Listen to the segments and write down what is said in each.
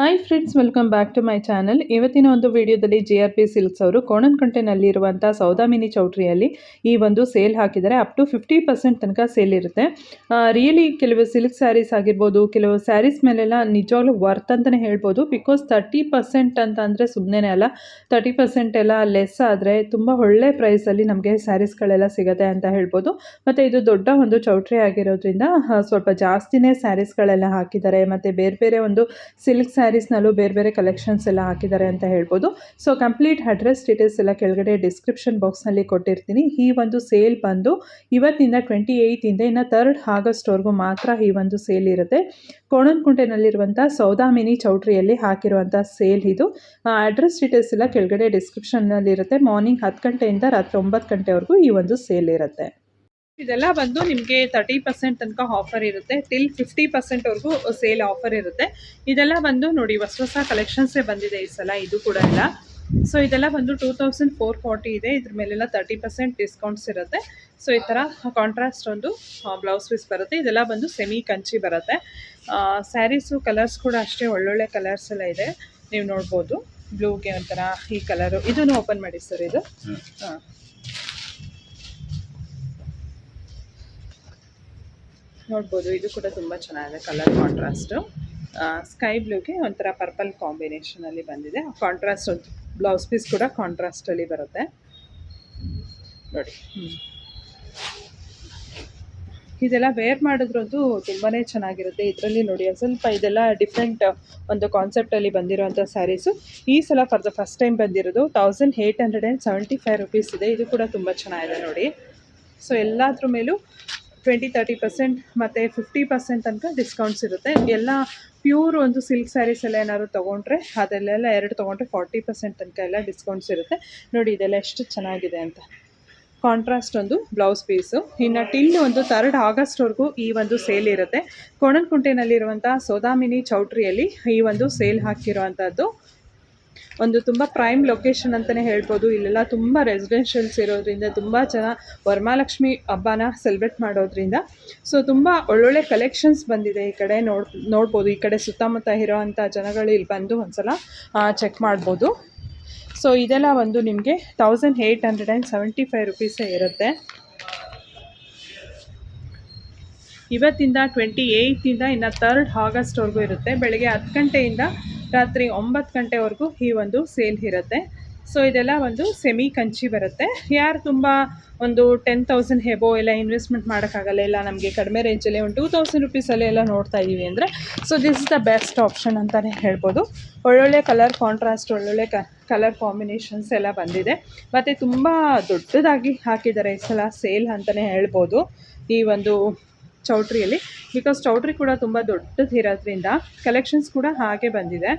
Hi friends, welcome back to my channel. ಇವತ್ತಿನ ಒಂದು ವಿಡಿಯೋದಲ್ಲಿ JRP ಸಿಲ್ಕ್ಸ್ ಅವರು ಕೋಣನಕುಂಟೆನಲ್ಲಿರುವಂಥ ಸೌದಾಮಿನಿ ಚೌಟ್ರಿಯಲ್ಲಿ ಈ ಒಂದು ಸೇಲ್ ಹಾಕಿದ್ದಾರೆ. ಅಪ್ ಟು 50% ತನಕ ಸೇಲ್ ಇರುತ್ತೆ. ರಿಯಲಿ ಕೆಲವು ಸಿಲ್ಕ್ ಸ್ಯಾರೀಸ್ ಆಗಿರ್ಬೋದು, ಕೆಲವು ಸ್ಯಾರೀಸ್ ಮೇಲೆಲ್ಲ ನಿಜವಾಗ್ಲೂ ವರ್ತ್ ಅಂತಲೇ ಹೇಳ್ಬೋದು. ಬಿಕಾಸ್ 30% ಅಂತ ಅಂದರೆ ಸುಮ್ಮನೆ ಅಲ್ಲ, 30% ಎಲ್ಲ ಲೆಸ್ ಆದರೆ ತುಂಬ ಒಳ್ಳೆ ಪ್ರೈಸಲ್ಲಿ ನಮಗೆ ಸ್ಯಾರೀಸ್ಗಳೆಲ್ಲ ಸಿಗುತ್ತೆ ಅಂತ ಹೇಳ್ಬೋದು. ಮತ್ತು ಇದು ದೊಡ್ಡ ಒಂದು ಚೌಟ್ರಿ ಆಗಿರೋದ್ರಿಂದ ಸ್ವಲ್ಪ ಜಾಸ್ತಿನೇ ಸ್ಯಾರೀಸ್ಗಳೆಲ್ಲ ಹಾಕಿದ್ದಾರೆ. ಮತ್ತು ಬೇರೆ ಬೇರೆ ಒಂದು ಸಿಲ್ಕ್ ಸ್ಯಾರೀಸ್ನಲ್ಲೂ ಬೇರೆ ಬೇರೆ ಕಲೆಕ್ಷನ್ಸ್ ಎಲ್ಲ ಹಾಕಿದ್ದಾರೆ ಅಂತ ಹೇಳ್ಬೋದು. ಸೊ ಕಂಪ್ಲೀಟ್ ಅಡ್ರೆಸ್ ಡೀಟೇಲ್ಸ್ ಎಲ್ಲ ಕೆಳಗಡೆ ಡಿಸ್ಕ್ರಿಪ್ಷನ್ ಬಾಕ್ಸ್ನಲ್ಲಿ ಕೊಟ್ಟಿರ್ತೀನಿ. ಈ ಒಂದು ಸೇಲ್ ಬಂದು ಇವತ್ತಿಂದ 28 ಇಂದ ಇನ್ನು 3 ಆಗಸ್ಟ್ವರೆಗೂ ಮಾತ್ರ ಈ ಒಂದು ಸೇಲ್ ಇರುತ್ತೆ. ಕೋಣನಕುಂಟೆನಲ್ಲಿರುವಂಥ ಸೌದಾಮಿನಿ ಚೌಟ್ರಿಯಲ್ಲಿ ಹಾಕಿರುವಂಥ ಸೇಲ್ ಇದು. ಅಡ್ರೆಸ್ ಡೀಟೇಲ್ಸ್ ಎಲ್ಲ ಕೆಳಗಡೆ ಡಿಸ್ಕ್ರಿಪ್ಷನ್ನಲ್ಲಿರುತ್ತೆ. ಮಾರ್ನಿಂಗ್ 10 ಗಂಟೆಯಿಂದ ರಾತ್ರಿ 9 ಗಂಟೆವರೆಗೂ ಈ ಒಂದು ಸೇಲ್ ಇರುತ್ತೆ. ಇದೆಲ್ಲ ಬಂದು ನಿಮಗೆ 30% ತನಕ ಆಫರ್ ಇರುತ್ತೆ, ಟಿಲ್ 50%ವರೆಗೂ ಸೇಲ್ ಆಫರ್ ಇರುತ್ತೆ. ಇದೆಲ್ಲ ಬಂದು ನೋಡಿ ಹೊಸ ಕಲೆಕ್ಷನ್ಸೇ ಬಂದಿದೆ ಈ ಸಲ. ಇದು ಕೂಡ ಇಲ್ಲ. ಸೊ ಇದೆಲ್ಲ ಬಂದು 2440 ಇದೆ. ಇದ್ರ ಮೇಲೆಲ್ಲ 30% ಡಿಸ್ಕೌಂಟ್ಸ್ ಇರುತ್ತೆ. ಸೊ ಈ ಥರ ಕಾಂಟ್ರಾಸ್ಟ್ ಒಂದು ಬ್ಲೌಸ್ ಪೀಸ್ ಬರುತ್ತೆ. ಇದೆಲ್ಲ ಬಂದು ಸೆಮಿ ಕಂಚಿ ಬರುತ್ತೆ. ಸ್ಯಾರೀಸು ಕಲರ್ಸ್ ಕೂಡ ಅಷ್ಟೇ ಒಳ್ಳೊಳ್ಳೆ ಕಲರ್ಸ್ ಎಲ್ಲ ಇದೆ. ನೀವು ನೋಡ್ಬೋದು, ಬ್ಲೂಗೆ ಒಂಥರ ಈ ಕಲರು. ಇದನ್ನು ಓಪನ್ ಮಾಡಿ ಸರ್. ಇದು ಹಾಂ, ನೋಡ್ಬೋದು. ಇದು ಕೂಡ ತುಂಬ ಚೆನ್ನಾಗಿದೆ ಕಲರ್ ಕಾಂಟ್ರಾಸ್ಟು. ಸ್ಕೈ ಬ್ಲೂಗೆ ಒಂಥರ ಪರ್ಪಲ್ ಕಾಂಬಿನೇಷನಲ್ಲಿ ಬಂದಿದೆ. ಕಾಂಟ್ರಾಸ್ಟ್ ಒಂದು ಬ್ಲೌಸ್ ಪೀಸ್ ಕೂಡ ಕಾಂಟ್ರಾಸ್ಟಲ್ಲಿ ಬರುತ್ತೆ ನೋಡಿ. ಇದೆಲ್ಲ ವೇರ್ ಮಾಡಿದ್ರಂತೂ ತುಂಬಾ ಚೆನ್ನಾಗಿರುತ್ತೆ. ಇದರಲ್ಲಿ ನೋಡಿ ಸ್ವಲ್ಪ ಇದೆಲ್ಲ ಡಿಫ್ರೆಂಟ್ ಒಂದು ಕಾನ್ಸೆಪ್ಟಲ್ಲಿ ಬಂದಿರೋಂಥ ಸ್ಯಾರೀಸು. ಈ ಸಲ ಫಾರ್ ದ ಫಸ್ಟ್ ಟೈಮ್ ಬಂದಿರೋದು 1875 ರುಪೀಸ್ ಇದೆ. ಇದು ಕೂಡ ತುಂಬ ಚೆನ್ನಾಗಿದೆ ನೋಡಿ. ಸೊ ಎಲ್ಲದ್ರ ಮೇಲೂ 20-30% ಮತ್ತು 50% ತನಕ ಡಿಸ್ಕೌಂಟ್ಸ್ ಇರುತ್ತೆ. ಎಲ್ಲ ಪ್ಯೂರ್ ಒಂದು ಸಿಲ್ಕ್ ಸ್ಯಾರೀಸ್ ಎಲ್ಲ ಏನಾದ್ರು ತೊಗೊಂಡ್ರೆ, ಅದೆಲ್ಲ 2 ತೊಗೊಂಡ್ರೆ 40% ತನಕ ಎಲ್ಲ ಡಿಸ್ಕೌಂಟ್ಸ್ ಇರುತ್ತೆ ನೋಡಿ. ಇದೆಲ್ಲ ಎಷ್ಟು ಚೆನ್ನಾಗಿದೆ ಅಂತ. ಕಾಂಟ್ರಾಸ್ಟ್ ಒಂದು ಬ್ಲೌಸ್ ಪೀಸು. ಇನ್ನು ಟಿಲ್ ಒಂದು 3 ಆಗಸ್ಟ್ವರೆಗೂ ಈ ಒಂದು ಸೇಲ್ ಇರುತ್ತೆ. ಕೋಣನಕುಂಟೆನಲ್ಲಿರುವಂಥ ಸೌದಾಮಿನಿ ಚೌಟ್ರಿಯಲ್ಲಿ ಈ ಒಂದು ಸೇಲ್ ಹಾಕಿರುವಂಥದ್ದು. ಒಂದು ತುಂಬ ಪ್ರೈಮ್ ಲೊಕೇಶನ್ ಅಂತಲೇ ಹೇಳ್ಬೋದು. ಇಲ್ಲೆಲ್ಲ ತುಂಬ ರೆಸಿಡೆನ್ಷಿಯಲ್ಸ್ ಇರೋದ್ರಿಂದ ತುಂಬ ಜನ ವರಮಹಾಲಕ್ಷ್ಮಿ ಹಬ್ಬನ ಸೆಲೆಬ್ರೇಟ್ ಮಾಡೋದ್ರಿಂದ ಸೊ ತುಂಬ ಒಳ್ಳೊಳ್ಳೆ ಕಲೆಕ್ಷನ್ಸ್ ಬಂದಿದೆ. ಈ ಕಡೆ ನೋಡ್ಬೋದು. ಈ ಕಡೆ ಸುತ್ತಮುತ್ತ ಇರೋವಂಥ ಜನಗಳು ಇಲ್ಲಿ ಬಂದು ಒಂದ್ಸಲ ಚೆಕ್ ಮಾಡ್ಬೋದು. ಸೊ ಇದೆಲ್ಲ ಒಂದು ನಿಮಗೆ 1875 ರುಪೀಸೇ ಇರುತ್ತೆ. ಇವತ್ತಿಂದ 28 ಇಂದ ಇನ್ನು 3 ಆಗಸ್ಟ್ವರೆಗೂ ಇರುತ್ತೆ. ಬೆಳಗ್ಗೆ 10 ಗಂಟೆಯಿಂದ ರಾತ್ರಿ 9 ಗಂಟೆವರೆಗೂ ಈ ಒಂದು ಸೇಲ್ ಇರುತ್ತೆ. ಸೊ ಇದೆಲ್ಲ ಒಂದು ಸೆಮಿ ಕಂಚಿ ಬರುತ್ತೆ. ಯಾರು ತುಂಬ ಒಂದು 10,000 ಹೆಬೋ ಎಲ್ಲ ಇನ್ವೆಸ್ಟ್ಮೆಂಟ್ ಮಾಡೋಕ್ಕಾಗಲ್ಲ, ಇಲ್ಲ ನಮಗೆ ಕಡಿಮೆ ರೇಂಜಲ್ಲಿ ಒಂದು 2000 ರುಪೀಸಲ್ಲಿ ಎಲ್ಲ ನೋಡ್ತಾ ಇದ್ದೀವಿ ಅಂದರೆ so this is the best option ಅಂತಲೇ ಹೇಳ್ಬೋದು. ಒಳ್ಳೊಳ್ಳೆ ಕಲರ್ ಕಾಂಟ್ರಾಸ್ಟ್, ಒಳ್ಳೊಳ್ಳೆ ಕಲರ್ ಕಾಂಬಿನೇಷನ್ಸ್ ಎಲ್ಲ ಬಂದಿದೆ. ಮತ್ತು ತುಂಬ ದೊಡ್ಡದಾಗಿ ಹಾಕಿದ್ದಾರೆ ಈ ಸಲ ಸೇಲ್ ಅಂತಲೇ ಹೇಳ್ಬೋದು ಈ ಒಂದು ಚೌಟ್ರಿಯಲ್ಲಿ. ಬಿಕಾಸ್ ಚೌಟ್ರಿ ಕೂಡ ತುಂಬ ದೊಡ್ಡದಿರೋದ್ರಿಂದ ಕಲೆಕ್ಷನ್ಸ್ ಕೂಡ ಹಾಗೆ ಬಂದಿದೆ.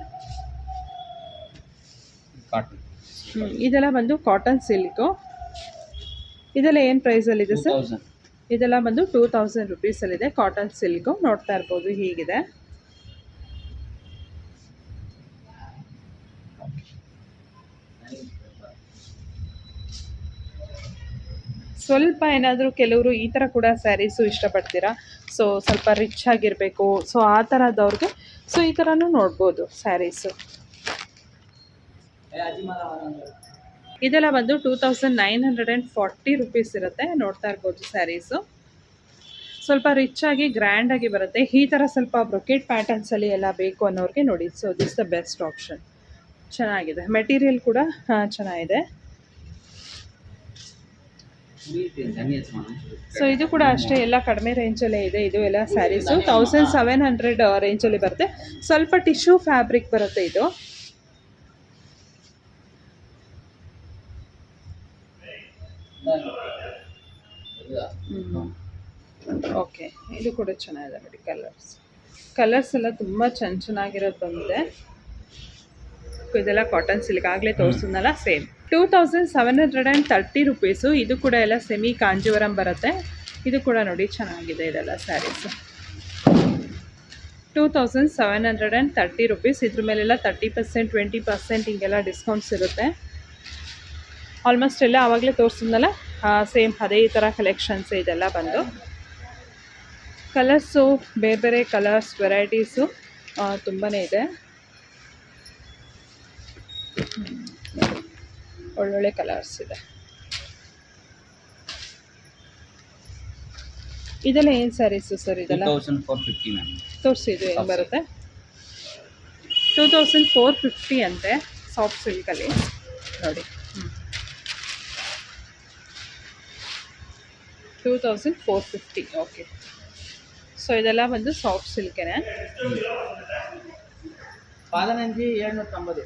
ಇದೆಲ್ಲ ಬಂದು ಕಾಟನ್ ಸಿಲ್ಕು. ಇದೆಲ್ಲ ಏನು ಪ್ರೈಸಲ್ಲಿದೆ ಸರ್? ಇದೆಲ್ಲ ಬಂದು 2000 ರುಪೀಸಲ್ಲಿದೆ. ಕಾಟನ್ ಸಿಲ್ಕು ನೋಡ್ತಾ ಇರ್ಬೋದು, ಹೀಗಿದೆ. ಸ್ವಲ್ಪ ಏನಾದರೂ ಕೆಲವರು ಈ ಥರ ಕೂಡ ಸ್ಯಾರೀಸು ಇಷ್ಟಪಡ್ತೀರಾ, ಸೊ ಸ್ವಲ್ಪ ರಿಚ್ ಆಗಿರಬೇಕು, ಸೊ ಆ ಥರದವ್ರಿಗೆ ಸೊ ಈ ಥರನೂ ನೋಡ್ಬೋದು ಸ್ಯಾರೀಸು. ಇದೆಲ್ಲ ಬಂದು 2940 ರುಪೀಸ್ ಇರುತ್ತೆ. ನೋಡ್ತಾ ಇರ್ಬೋದು ಸ್ಯಾರೀಸು. ಸ್ವಲ್ಪ ರಿಚ್ ಆಗಿ ಗ್ರ್ಯಾಂಡಾಗಿ ಬರುತ್ತೆ. ಈ ಥರ ಸ್ವಲ್ಪ ಬ್ರೊಕೆಟ್ ಪ್ಯಾಟರ್ನ್ಸಲ್ಲಿ ಎಲ್ಲ ಬೇಕು ಅನ್ನೋರಿಗೆ ನೋಡಿ. So this the best option. ಚೆನ್ನಾಗಿದೆ. ಮೆಟೀರಿಯಲ್ ಕೂಡ ಚೆನ್ನಾಗಿದೆ. ಸೊ ಇದು ಕೂಡ ಅಷ್ಟೇ ಎಲ್ಲ ಕಡಿಮೆ ರೇಂಜಲ್ಲೇ ಇದೆ. ಇದು ಎಲ್ಲ ಸ್ಯಾರೀಸು 1700 ರೇಂಜಲ್ಲಿ ಬರುತ್ತೆ. ಸ್ವಲ್ಪ ಟಿಶ್ಯೂ ಫ್ಯಾಬ್ರಿಕ್ ಬರುತ್ತೆ ಇದು. ಓಕೆ, ಇದು ಕೂಡ ಚೆನ್ನಾಗಿದೆ ನೋಡಿ. ಕಲರ್ಸ್ ಎಲ್ಲ ತುಂಬ ಚೆನ್ನಾಗಿರೋದು ಬಂದಿದೆ. ಇದೆಲ್ಲ ಕಾಟನ್ ಸಿಲ್ಕ್, ಆಗಲೇ ತೋರಿಸಿದ್ನಲ್ಲ ಸೇಮ್. 2730 ರುಪೀಸು. ಇದು ಕೂಡ ಎಲ್ಲ ಸೆಮಿ ಕಾಂಜೀವರಂ ಬರುತ್ತೆ. ಇದು ಕೂಡ ನೋಡಿ ಚೆನ್ನಾಗಿದೆ. ಇದೆಲ್ಲ ಸ್ಯಾರೀಸು 2730 ರುಪೀಸ್. ಇದ್ರ ಮೇಲೆಲ್ಲ 30% 20% ಹಿಂಗೆಲ್ಲ ಡಿಸ್ಕೌಂಟ್ಸ್ ಇರುತ್ತೆ. ಆಲ್ಮೋಸ್ಟ್ ಎಲ್ಲ ಆವಾಗಲೇ ತೋರಿಸಿದ್ನಲ್ಲ ಸೇಮ್ ಅದೇ ಈ ಥರ ಕಲೆಕ್ಷನ್ಸ್ ಇದೆಲ್ಲ ಬಂದು. ಕಲರ್ಸು ಬೇರೆ ಬೇರೆ ಕಲರ್ಸ್ ವೆರೈಟೀಸು ತುಂಬಾ ಇದೆ. ಒಳ್ಳೊಳ್ಳೆ ಕಲರ್ಸ್ ಇದೆ. ಇದೆಲ್ಲ ಏನು ಸ್ಯಾರೀಸು ಸರ್? ಇದೆಲ್ಲ 2450 ಮ್ಯಾಮ್. ತೋರಿಸಿ, ಇದು ಏನು ಬರುತ್ತೆ? 2450 ಅಂತೆ ಸಾಫ್ಟ್ ಸಿಲ್ಕಲ್ಲಿ ನೋಡಿ. 2450. ಓಕೆ. ಸೊ ಇದೆಲ್ಲ ಬಂದು ಸಾಫ್ಟ್ ಸಿಲ್ಕೇನೆ. 1790.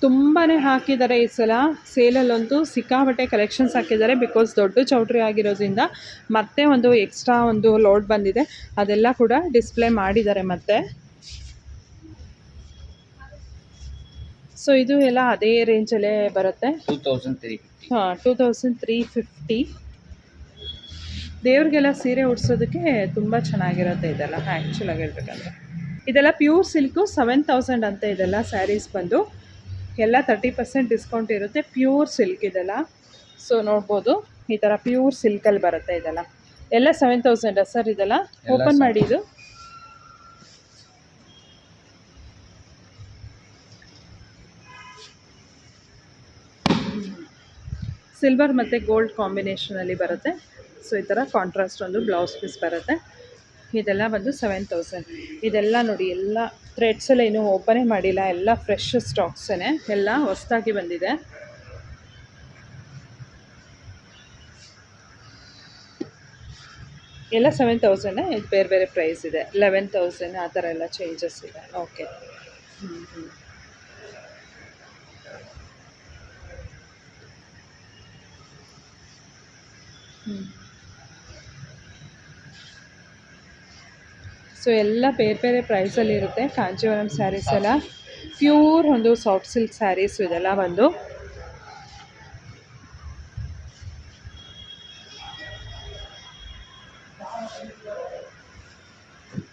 ತುಂಬಾ ಹಾಕಿದ್ದಾರೆ ಈ ಸಲ ಸೇಲಲ್ಲಂತೂ, ಸಿಕ್ಕಾಬಟ್ಟೆ ಕಲೆಕ್ಷನ್ಸ್ ಹಾಕಿದ್ದಾರೆ. ಬಿಕಾಸ್ ದೊಡ್ಡ ಚೌಟ್ರಿ ಆಗಿರೋದ್ರಿಂದ ಮತ್ತೆ ಒಂದು ಎಕ್ಸ್ಟ್ರಾ ಒಂದು ಲೋಡ್ ಬಂದಿದೆ, ಅದೆಲ್ಲ ಕೂಡ ಡಿಸ್ಪ್ಲೇ ಮಾಡಿದ್ದಾರೆ ಮತ್ತೆ. ಸೊ ಇದು ಎಲ್ಲ ಅದೇ ರೇಂಜಲ್ಲೇ ಬರುತ್ತೆ. 2350. ಹಾಂ, 2350. ದೇವ್ರಿಗೆಲ್ಲ ಸೀರೆ ಉಡ್ಸೋದಕ್ಕೆ ತುಂಬ ಚೆನ್ನಾಗಿರುತ್ತೆ ಇದೆಲ್ಲ. ಆ್ಯಕ್ಚುಲಾಗಿ ಹೇಳ್ಬೇಕಂದ್ರೆ ಇದೆಲ್ಲ ಪ್ಯೂರ್ ಸಿಲ್ಕು. 7000 ಅಂತ ಇದೆಲ್ಲ ಸ್ಯಾರೀಸ್ ಬಂದು. ಎಲ್ಲ 30% ಡಿಸ್ಕೌಂಟ್ ಇರುತ್ತೆ. ಪ್ಯೂರ್ ಸಿಲ್ಕ್ ಇದೆಲ್ಲ. ಸೊ ನೋಡ್ಬೋದು, ಈ ಥರ ಪ್ಯೂರ್ ಸಿಲ್ಕಲ್ಲಿ ಬರುತ್ತೆ ಇದೆಲ್ಲ. ಎಲ್ಲ 7000 ಸರ್ ಇದೆಲ್ಲ? ಓಪನ್ ಮಾಡಿ. ಇದು ಸಿಲ್ವರ್ ಮತ್ತು ಗೋಲ್ಡ್ ಕಾಂಬಿನೇಷನಲ್ಲಿ ಬರುತ್ತೆ. ಸೊ ಈ ಥರ ಕಾಂಟ್ರಾಸ್ಟ್ ಒಂದು ಬ್ಲೌಸ್ ಪೀಸ್ ಬರುತ್ತೆ. ಇದೆಲ್ಲ ಬಂದು 7000. ಇದೆಲ್ಲ ನೋಡಿ, ಎಲ್ಲ ಥ್ರೆಡ್ಸ್ ಎಲ್ಲ ಇನ್ನೂ ಓಪನೇ ಮಾಡಿಲ್ಲ, ಎಲ್ಲ ಫ್ರೆಶ್ ಸ್ಟಾಕ್ಸೇ, ಎಲ್ಲ ಹೊಸದಾಗಿ ಬಂದಿದೆ. ಎಲ್ಲ 7000. ಇದು ಬೇರೆ ಬೇರೆ ಪ್ರೈಸ್ ಇದೆ. 11,000 ಆ ಥರ ಎಲ್ಲ ಚೇಂಜಸ್ ಇದೆ. ಓಕೆ. ಸೊ ಎಲ್ಲ ಬೇರೆ ಬೇರೆ ಪ್ರೈಸಲ್ಲಿ ಇರುತ್ತೆ. ಕಾಂಚೀವರಂ ಸ್ಯಾರೀಸ್ ಎಲ್ಲ ಪ್ಯೂರ್ ಒಂದು ಸಾಫ್ಟ್ ಸಿಲ್ಕ್ ಸ್ಯಾರೀಸು ಇದೆಲ್ಲ ಬಂದು.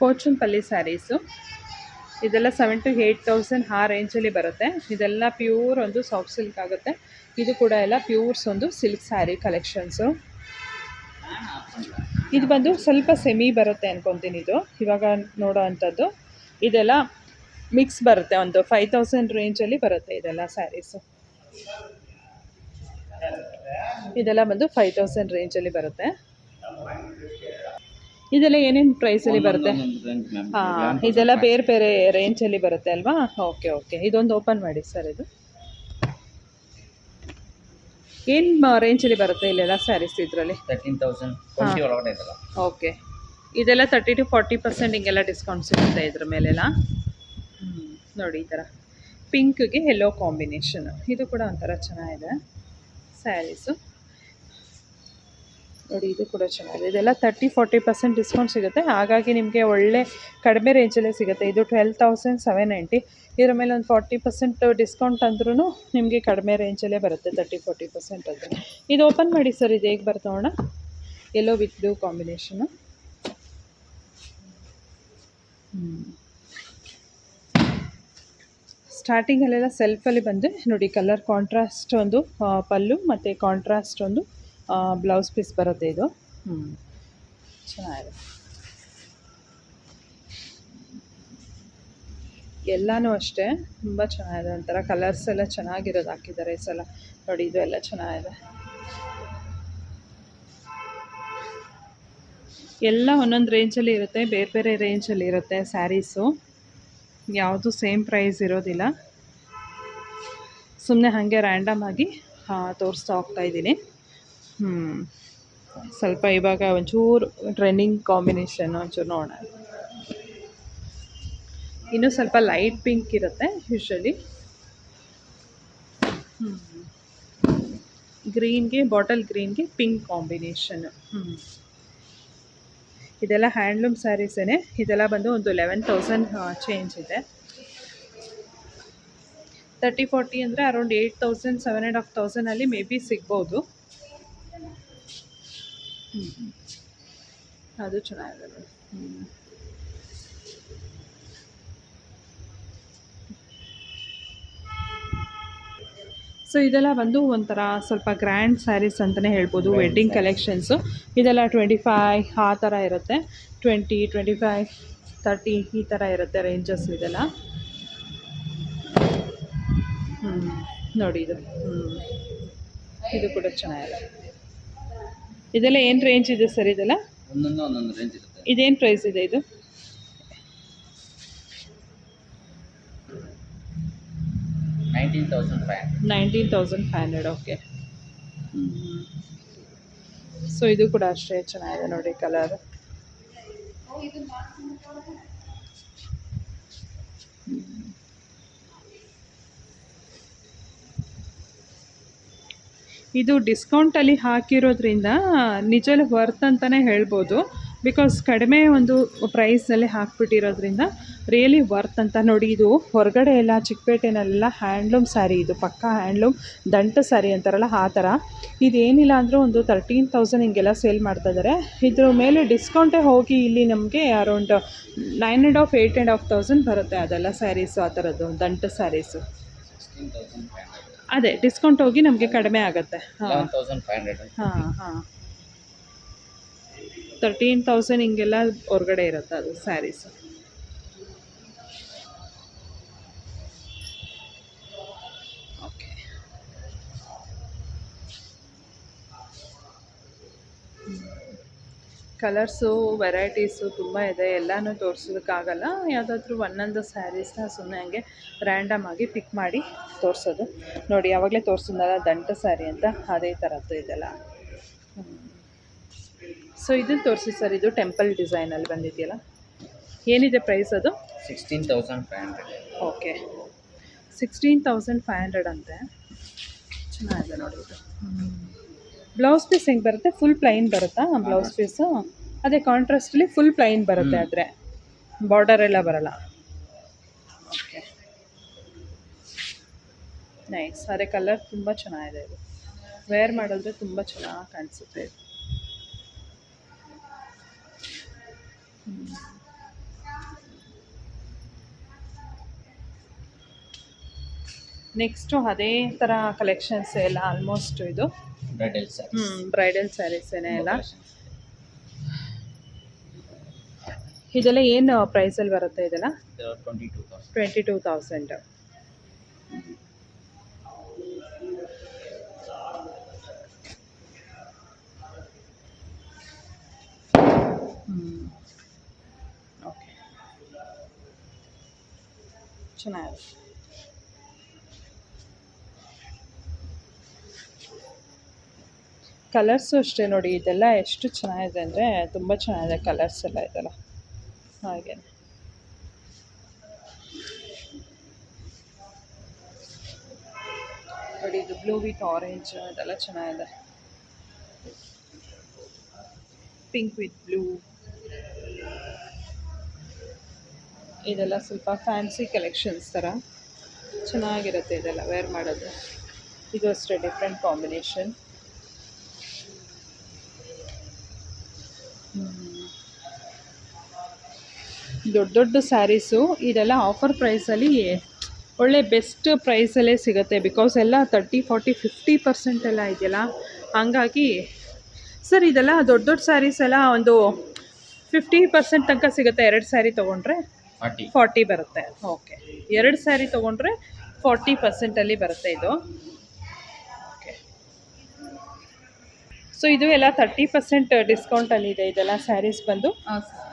ಪೋಚಂಪಲ್ಲಿ ಸ್ಯಾರೀಸು ಇದೆಲ್ಲ 7,000 to 8,000 ಆ ರೇಂಜಲ್ಲಿ ಬರುತ್ತೆ. ಇದೆಲ್ಲ ಪ್ಯೂರ್ ಒಂದು ಸಾಫ್ಟ್ ಸಿಲ್ಕ್ ಆಗುತ್ತೆ. ಇದು ಕೂಡ ಎಲ್ಲ ಪ್ಯೂರ್ಸ್ ಒಂದು ಸಿಲ್ಕ್ ಸ್ಯಾರಿ ಕಲೆಕ್ಷನ್ಸು. ಇದು ಬಂದು ಸ್ವಲ್ಪ ಸೆಮಿ ಬರುತ್ತೆ ಅನ್ಕೊತೀನಿ. ಇದು ಇವಾಗ ನೋಡೋ ಅಂಥದ್ದು ಇದೆಲ್ಲ ಮಿಕ್ಸ್ ಬರುತ್ತೆ. ಒಂದು 5,000 ರೇಂಜಲ್ಲಿ ಬರುತ್ತೆ ಇದೆಲ್ಲ ಸ್ಯಾರೀಸು. ಇದೆಲ್ಲ ಬಂದು 5,000 ರೇಂಜಲ್ಲಿ ಬರುತ್ತೆ. ಇದೆಲ್ಲ ಏನೇನು ಪ್ರೈಸಲ್ಲಿ ಬರುತ್ತೆ? ಹಾಂ, ಇದೆಲ್ಲ ಬೇರೆ ಬೇರೆ ರೇಂಜಲ್ಲಿ ಬರುತ್ತೆ ಅಲ್ವಾ? Okay okay. ಇದೊಂದು ಓಪನ್ ಮಾಡಿ ಸರ್. ಇದು ಏನು ರೇಂಜಲ್ಲಿ ಬರುತ್ತೆ ಇಲ್ಲೆಲ್ಲ ಸ್ಯಾರೀಸ್? ಇದರಲ್ಲಿ 13,000 ಓಕೆ. ಇದೆಲ್ಲ 30 to 40% ಹಿಂಗೆಲ್ಲ ಡಿಸ್ಕೌಂಟ್ ಸಿಗುತ್ತೆ ಇದ್ರ ಮೇಲೆಲ್ಲ. ನೋಡಿ, ಈ ಥರ ಪಿಂಕ್ಗೆ ಯೆಲ್ಲೋ ಕಾಂಬಿನೇಷನ್. ಇದು ಕೂಡ ಒಂಥರ ಚೆನ್ನಾಗಿದೆ ಸ್ಯಾರೀಸು. ನೋಡಿ, ಇದು ಕೂಡ ಚೆನ್ನಾಗಿದೆ. ಇದೆಲ್ಲ 30-40% ಡಿಸ್ಕೌಂಟ್ ಸಿಗುತ್ತೆ. ಹಾಗಾಗಿ ನಿಮಗೆ ಒಳ್ಳೆ ಕಡಿಮೆ ರೇಂಜಲ್ಲೇ ಸಿಗುತ್ತೆ. ಇದು 12,790. ಇದರ ಮೇಲೆ ಒಂದು 40% ಡಿಸ್ಕೌಂಟ್ ಅಂದ್ರೂ ನಿಮಗೆ ಕಡಿಮೆ ರೇಂಜಲ್ಲೇ ಬರುತ್ತೆ. 30-40% ಅಂದರೆ. ಇದು ಓಪನ್ ಮಾಡಿ ಸರ್. ಇದು ಹೇಗೆ ಬರುತ್ತೆ ನೋಡೋಣ. Yellow with blue combination. ಸ್ಟಾರ್ಟಿಂಗಲ್ಲೆಲ್ಲ ಸೆಲ್ಫಲ್ಲಿ ಬಂದು ನೋಡಿ, ಕಲರ್ ಕಾಂಟ್ರಾಸ್ಟ್ ಒಂದು ಪಲ್ಲು ಮತ್ತು ಕಾಂಟ್ರಾಸ್ಟ್ ಒಂದು ಬ್ಲೌಸ್ ಪೀಸ್ ಬರುತ್ತೆ ಇದು. ಚೆನ್ನಾಗಿದೆ. ಎಲ್ಲನೂ ಅಷ್ಟೇ ತುಂಬ ಚೆನ್ನಾಗಿದೆ. ಒಂಥರ ಕಲರ್ಸ್ ಎಲ್ಲ ಚೆನ್ನಾಗಿರೋದು ಹಾಕಿದ್ದಾರೆ ಈ ಸಲ. ನೋಡಿ, ಇದು ಎಲ್ಲ ಚೆನ್ನಾಗಿದೆ. ಎಲ್ಲ ಒಂದೊಂದು ರೇಂಜಲ್ಲಿ ಇರುತ್ತೆ, ಬೇರೆ ಬೇರೆ ರೇಂಜಲ್ಲಿ ಇರುತ್ತೆ ಸ್ಯಾರೀಸು. ಯಾವುದು ಸೇಮ್ ಪ್ರೈಸ್ ಇರೋದಿಲ್ಲ. ಸುಮ್ಮನೆ ಹಾಗೆ ರ್ಯಾಂಡಮ್ ಆಗಿ ತೋರಿಸ್ತಾ ಹೋಗ್ತಾಯಿದ್ದೀನಿ. ಸ್ವಲ್ಪ ಇವಾಗ ಒಂಚೂರು ಟ್ರೆಂಡಿಂಗ್ ಕಾಂಬಿನೇಷನ್ ಒಂಚೂರು ನೋಡೋಣ. ಇನ್ನೂ ಸ್ವಲ್ಪ ಲೈಟ್ ಪಿಂಕ್ ಇರುತ್ತೆ ಯೂಶ್ವಲಿ. ಗ್ರೀನ್ಗೆ, ಬಾಟಲ್ ಗ್ರೀನ್ಗೆ ಪಿಂಕ್ ಕಾಂಬಿನೇಷನ್. ಇದೆಲ್ಲ ಹ್ಯಾಂಡ್ಲೂಮ್ ಸ್ಯಾರೀಸೇ. ಇದೆಲ್ಲ ಬಂದು ಒಂದು 11,000 ಚೇಂಜ್ ಇದೆ. 30-40 ಅಂದರೆ ಅರೌಂಡ್ 8,000, 7,500 ಮೇ ಬಿ ಸಿಗ್ಬೋದು. ಅದು ಚೆನ್ನಾಗಿದೆ ನೋಡಿ. ಸೊ ಇದೆಲ್ಲ ಬಂದು ಒಂಥರ ಸ್ವಲ್ಪ ಗ್ರ್ಯಾಂಡ್ ಸ್ಯಾರೀಸ್ ಅಂತಲೇ ಹೇಳ್ಬೋದು, Grand ವೆಡ್ಡಿಂಗ್ sarees. ಕಲೆಕ್ಷನ್ಸು. ಇದೆಲ್ಲ 25 ಆ ಥರ ಇರುತ್ತೆ, 20, 25, 30 ಈ ಥರ ಇರುತ್ತೆ ರೇಂಜಸ್ ಇದೆಲ್ಲ. ನೋಡಿ ಇದು ಕೂಡ ಚೆನ್ನಾಗಿದೆ. ಇದೆಲ್ಲ ಏನು ರೇಂಜ್ ಇದೆ ಸರ್ ಇದೆಲ್ಲ? ಒಂದೊಂದು ರೇಂಜ್ ಇರುತ್ತೆ. ಇದೇನು ಪ್ರೈಸ್ ಇದೆ ಇದು? 19,500. 19,500. ಓಕೆ. ಸೊ ಇದು ಕೂಡ ಅಷ್ಟೇ ಚೆನ್ನಾಗಿದೆ ನೋಡಿ ಕಲರ್. ಇದು ಡಿಸ್ಕೌಂಟಲ್ಲಿ ಹಾಕಿರೋದ್ರಿಂದ ನಿಜವೂ ವರ್ತ್ ಅಂತಲೇ ಹೇಳ್ಬೋದು. ಬಿಕಾಸ್ ಕಡಿಮೆ ಒಂದು ಪ್ರೈಸ್ನಲ್ಲಿ ಹಾಕ್ಬಿಟ್ಟಿರೋದ್ರಿಂದ ರಿಯಲಿ ವರ್ತ್ ಅಂತ. ನೋಡಿ ಇದು ಹೊರಗಡೆ ಎಲ್ಲ ಚಿಕ್ಕಪೇಟೆನೆಲ್ಲ ಹ್ಯಾಂಡ್ಲೂಮ್ ಸ್ಯಾರಿ, ಇದು ಪಕ್ಕಾ ಹ್ಯಾಂಡ್ಲೂಮ್ ದಂಟ ಸ್ಯಾರಿ ಅಂತಾರಲ್ಲ ಆ ಥರ. ಇದೇನಿಲ್ಲ ಅಂದರೂ ಒಂದು 13,000 ಹಿಂಗೆಲ್ಲ ಸೇಲ್ ಮಾಡ್ತಾಯಿದ್ದಾರೆ. ಇದ್ರ ಮೇಲೆ ಡಿಸ್ಕೌಂಟೇ ಹೋಗಿ ಇಲ್ಲಿ ನಮಗೆ ಅರೌಂಡ್ 9,500, 8,500 ಬರುತ್ತೆ ಅದೆಲ್ಲ ಸ್ಯಾರೀಸು, ಆ ಥರದ್ದು ದಂಟ ಸ್ಯಾರೀಸು. 16,500. ಅದೇ ಡಿಸ್ಕೌಂಟ್ ಹೋಗಿ ನಮಗೆ ಕಡಿಮೆ ಆಗುತ್ತೆ. 11,500. ಹಾಂ 13,000 ಹಿಂಗೆಲ್ಲ ಹೊರಗಡೆ ಇರುತ್ತೆ ಅದು ಸ್ಯಾರೀಸು. ಓಕೆ. ಕಲರ್ಸು ವೆರೈಟೀಸು ತುಂಬ ಇದೆ, ಎಲ್ಲನೂ ತೋರಿಸೋದಕ್ಕಾಗಲ್ಲ. ಯಾವುದಾದ್ರೂ ಒಂದೊಂದು ಸ್ಯಾರೀಸ್ನ ಸುಮ್ಮನೆ ಹಂಗೆ ರ್ಯಾಂಡಮ್ ಆಗಿ ಪಿಕ್ ಮಾಡಿ ತೋರಿಸೋದು. ನೋಡಿ ಯಾವಾಗಲೇ ತೋರಿಸಿದ್ನಲ್ಲ ದಂಟ ಸ್ಯಾರಿ ಅಂತ, ಅದೇ ಥರದ್ದು ಇದೆಲ್ಲ. ಸೊ ಇದನ್ನು ತೋರಿಸಿ ಸರ್, ಇದು ಟೆಂಪಲ್ ಡಿಸೈನಲ್ಲಿ ಬಂದಿದೆಯಲ್ಲ, ಏನಿದೆ ಪ್ರೈಸ್ ಅದು? 16,500. ಓಕೆ, 16,500 ಅಂತೆ. ಚೆನ್ನಾಗಿದೆ ನೋಡಿ ಇದು. ಬ್ಲೌಸ್ ಪೀಸ್ ಹೆಂಗೆ ಬರುತ್ತೆ? ಫುಲ್ ಪ್ಲೈನ್ ಬರುತ್ತಾ ಬ್ಲೌಸ್ ಪೀಸು? ಅದೇ ಕಾಂಟ್ರಾಸ್ಟಲ್ಲಿ ಫುಲ್ ಪ್ಲೈನ್ ಬರುತ್ತೆ, ಆದರೆ ಬಾರ್ಡರ್ ಎಲ್ಲ ಬರಲ್ಲ. Okay, nice. ಅದೇ ಕಲರ್ ತುಂಬ ಚೆನ್ನಾಗಿದೆ ಇದು, ವೇರ್ ಮಾಡಿದ್ರೆ ತುಂಬ ಚೆನ್ನಾಗಿ ಕಾಣಿಸುತ್ತೆ ಇದು. ನೆಕ್ಸ್ಟು ಅದೇ ಥರ ಕಲೆಕ್ಷನ್ಸ್ ಎಲ್ಲ ಆಲ್ಮೋಸ್ಟ್ ಇದು ಬ್ರೈಡಲ್ ಸ್ಯಾರೀಸ್. ಬ್ರೈಡಲ್ ಸ್ಯಾರೀಸೇನೆ ಎಲ್ಲ. ಇದೆಲ್ಲ ಏನು ಪ್ರೈಸಲ್ಲಿ ಬರುತ್ತೆ ಇದೆಲ್ಲ? 22,000. ಓಕೆ, ಚೆನ್ನಾಗಿದೆ. ಕಲರ್ಸು ಅಷ್ಟೇ ನೋಡಿ, ಇದೆಲ್ಲ ಎಷ್ಟು ಚೆನ್ನಾಗಿದೆ ಅಂದರೆ ತುಂಬ ಚೆನ್ನಾಗಿದೆ ಕಲರ್ಸ್ ಎಲ್ಲ ಇದೆಲ್ಲ. ಹಾಗೆ ನೋಡಿ, ಇದು ಬ್ಲೂ ವಿತ್ ಆರೆಂಜ್ ಇದೆಲ್ಲ ಚೆನ್ನಾಗಿದೆ. ಪಿಂಕ್ ವಿತ್ ಬ್ಲೂ, ಇದೆಲ್ಲ ಸ್ವಲ್ಪ ಫ್ಯಾನ್ಸಿ ಕಲೆಕ್ಷನ್ಸ್ ಥರ ಚೆನ್ನಾಗಿರುತ್ತೆ ಇದೆಲ್ಲ ವೇರ್ ಮಾಡೋದು. ಇದು ಅಷ್ಟೇ ಡಿಫ್ರೆಂಟ್ ಕಾಂಬಿನೇಷನ್. ದೊಡ್ಡ ದೊಡ್ಡ ಸ್ಯಾರೀಸು ಇದೆಲ್ಲ ಆಫರ್ ಪ್ರೈಸಲ್ಲಿ ಒಳ್ಳೆ ಬೆಸ್ಟ್ ಪ್ರೈಸಲ್ಲೇ ಸಿಗುತ್ತೆ. ಬಿಕಾಸ್ ಎಲ್ಲ 30, 40, 50% ಎಲ್ಲ ಇದೆಯಲ್ಲ, ಹಂಗಾಗಿ ಸರ್ ಇದೆಲ್ಲ ದೊಡ್ಡ ದೊಡ್ಡ ಸ್ಯಾರೀಸ್ ಎಲ್ಲ ಒಂದು 50% ತನಕ ಸಿಗುತ್ತೆ. 2 ಸ್ಯಾರಿ ತೊಗೊಂಡ್ರೆ 40 ಬರುತ್ತೆ. ಓಕೆ, 2 ಸ್ಯಾರಿ ತೊಗೊಂಡ್ರೆ 40%ಅಲ್ಲಿ ಬರುತ್ತೆ ಇದು. ಓಕೆ, ಸೊ ಇದು ಎಲ್ಲ 30% ಡಿಸ್ಕೌಂಟಲ್ಲಿದೆ ಇದೆಲ್ಲ ಸ್ಯಾರೀಸ್ ಬಂದು.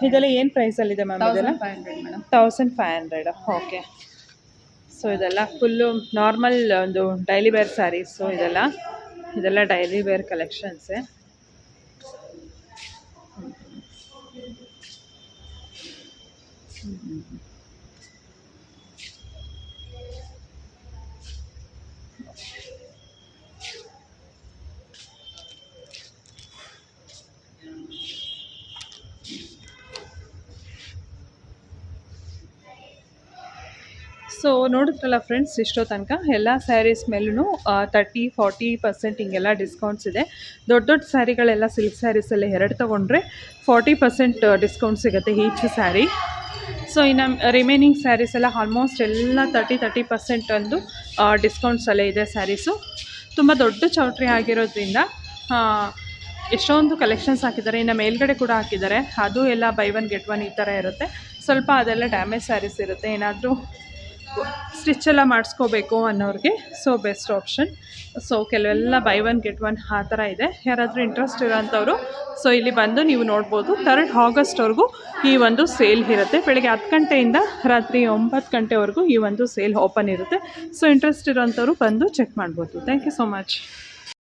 ಇದೆಲ್ಲ ಏನು ಪ್ರೈಸಲ್ಲಿದೆ ಮ್ಯಾಮ್? ಇದೆಲ್ಲ 1,500. ಓಕೆ, ಸೊ ಇದೆಲ್ಲ ಫುಲ್ಲು ನಾರ್ಮಲ್ ಒಂದು ಡೈಲಿ ವೇರ್ ಸ್ಯಾರೀಸು ಇದೆಲ್ಲ ಡೈಲಿ ವೇರ್ ಕಲೆಕ್ಷನ್ಸೇ. ಸೊ ನೋಡಿದ್ರಲ್ಲ ಫ್ರೆಂಡ್ಸ್, ಇಷ್ಟೋ ತನಕ ಎಲ್ಲ ಸ್ಯಾರೀಸ್ ಮೇಲೂ 30, 40% ಹಿಂಗೆಲ್ಲ ಡಿಸ್ಕೌಂಟ್ಸ್ ಇದೆ. ದೊಡ್ಡ ದೊಡ್ಡ ಸ್ಯಾರಿಗಳೆಲ್ಲ ಸಿಲ್ಕ್ ಸ್ಯಾರೀಸಲ್ಲಿ 2 ತೊಗೊಂಡ್ರೆ 40% ಡಿಸ್ಕೌಂಟ್ ಸಿಗುತ್ತೆ ಈಚ್ ಸ್ಯಾರಿ. ಸೊ ಇನ್ನು ರಿಮೈನಿಂಗ್ ಸ್ಯಾರೀಸ್ ಎಲ್ಲ ಆಲ್ಮೋಸ್ಟ್ ಎಲ್ಲ 30% ಅಂದು ಡಿಸ್ಕೌಂಟ್ಸಲ್ಲೇ ಇದೆ ಸ್ಯಾರೀಸು. ತುಂಬ ದೊಡ್ಡ ಚೌಟ್ರಿ ಆಗಿರೋದ್ರಿಂದ ಎಷ್ಟೊಂದು ಕಲೆಕ್ಷನ್ಸ್ ಹಾಕಿದ್ದಾರೆ. ಇನ್ನು ಮೇಲ್ಗಡೆ ಕೂಡ ಹಾಕಿದ್ದಾರೆ, ಅದು ಎಲ್ಲ ಬೈ ಒನ್ ಗೆಟ್ ಒನ್ ಈ ಥರ ಇರುತ್ತೆ. ಸ್ವಲ್ಪ ಅದೆಲ್ಲ ಡ್ಯಾಮೇಜ್ ಸ್ಯಾರೀಸ್ ಇರುತ್ತೆ, ಏನಾದರೂ ಸ್ಟಿಚ್ಚೆಲ್ಲ ಮಾಡಿಸ್ಕೋಬೇಕು ಅನ್ನೋರಿಗೆ ಸೊ ಬೆಸ್ಟ್ ಆಪ್ಷನ್. ಸೊ ಕೆಲವೆಲ್ಲ ಬೈ ಒನ್ ಗೆಟ್ ಒನ್ ಆ ಥರ ಇದೆ. ಯಾರಾದರೂ ಇಂಟ್ರೆಸ್ಟ್ ಇರೋಂಥವ್ರು ಸೊ ಇಲ್ಲಿ ಬಂದು ನೀವು ನೋಡ್ಬೋದು. 3rd ಆಗಸ್ಟ್ವರೆಗೂ ಈ ಒಂದು ಸೇಲ್ ಇರುತ್ತೆ. ಬೆಳಗ್ಗೆ 10 ಗಂಟೆಯಿಂದ ರಾತ್ರಿ 9 ಗಂಟೆವರೆಗೂ ಈ ಒಂದು ಸೇಲ್ ಓಪನ್ ಇರುತ್ತೆ. ಸೊ ಇಂಟ್ರೆಸ್ಟ್ ಇರೋಂಥವ್ರು ಬಂದು ಚೆಕ್ ಮಾಡ್ಬೋದು. Thank you so much.